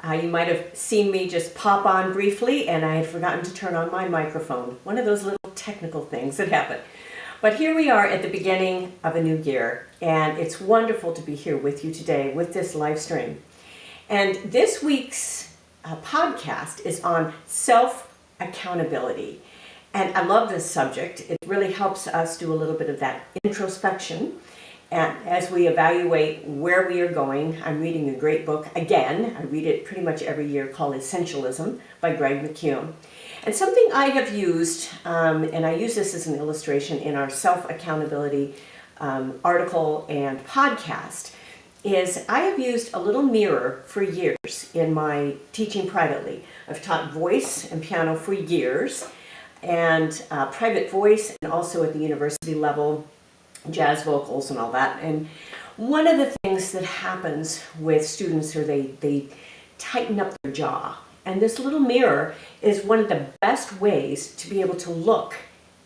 You might have seen me just pop on briefly, and I had forgotten to turn on my microphone. One of those little technical things that happen. But here we are at the beginning of a new year, and it's wonderful to be here with you today with this live stream. And this week's podcast is on self-accountability. And I love this subject. It really helps us do a little bit of that introspection. And as we evaluate where we are going, I'm reading a great book again. I read it pretty much every year, called Essentialism by Greg McKeown. And something I have used, and I use this as an illustration in our self-accountability article and podcast, is I have used a little mirror for years in my teaching privately. I've taught voice and piano for years, and private voice, and also at the university level, jazz vocals and all that. And one of the things that happens with students is they tighten up their jaw. And this little mirror is one of the best ways to be able to look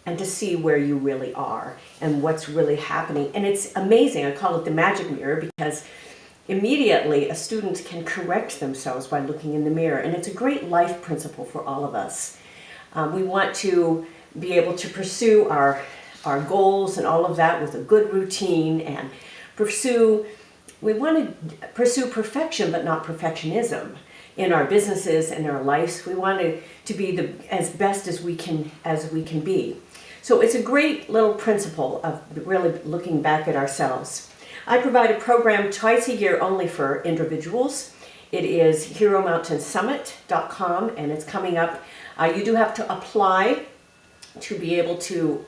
and to see where you really are and what's really happening. And it's amazing. I call it the magic mirror because immediately a student can correct themselves by looking in the mirror. And it's a great life principle for all of us. We want to be able to pursue our goals and all of that with a good routine, and we want to pursue perfection, but not perfectionism in our businesses and our lives. We want to be as best as we can be. So it's a great little principle of really looking back at ourselves. I provide a program twice a year only for individuals. It is HeroMountainSummit.com, and it's coming up. You do have to apply to be able to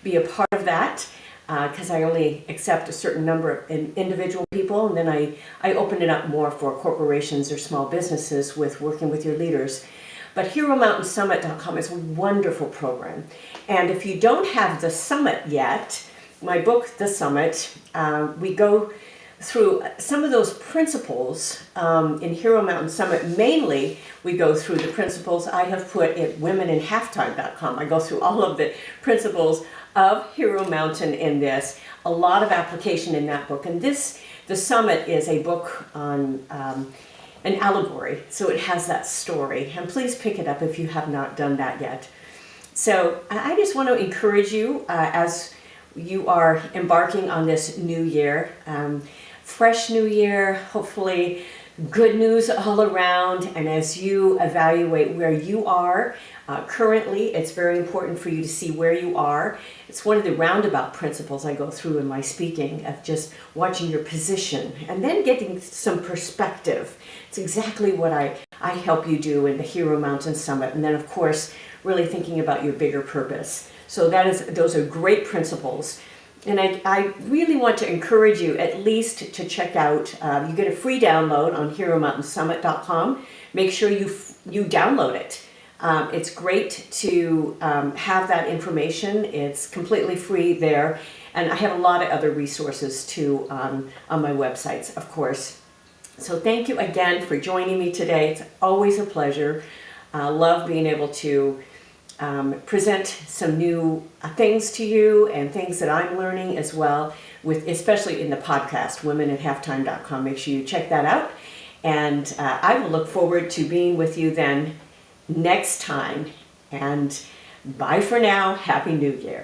be a part of that, because I only accept a certain number of individual people, and then I open it up more for corporations or small businesses with working with your leaders. But HeroMountainSummit.com is a wonderful program. And if you don't have the summit yet, my book, The Summit, we go through some of those principles in Hero Mountain Summit. Mainly, we go through the principles I have put at womeninhalftime.com. I go through all of the principles of Hero Mountain in this. A lot of application in that book. And The Summit is a book on an allegory, so it has that story. And please pick it up if you have not done that yet. So I just want to encourage you as you are embarking on this new year. Fresh new year, hopefully good news all around. And as you evaluate where you are currently, it's very important for you to see where you are. It's one of the roundabout principles I go through in my speaking, of just watching your position and then getting some perspective. It's exactly what I help you do in the Hero Mountain Summit. And then, of course, really thinking about your bigger purpose. So those are great principles. And I really want to encourage you at least to check out, you get a free download on HeroMountainSummit.com. Make sure you download it. It's great to have that information. It's completely free there. And I have a lot of other resources too on my websites, of course. So thank you again for joining me today. It's always a pleasure. Love being able to present some new things to you and things that I'm learning as well, especially in the podcast, womeninhalftime.com. Make sure you check that out. And I will look forward to being with you then next time. And bye for now. Happy New Year.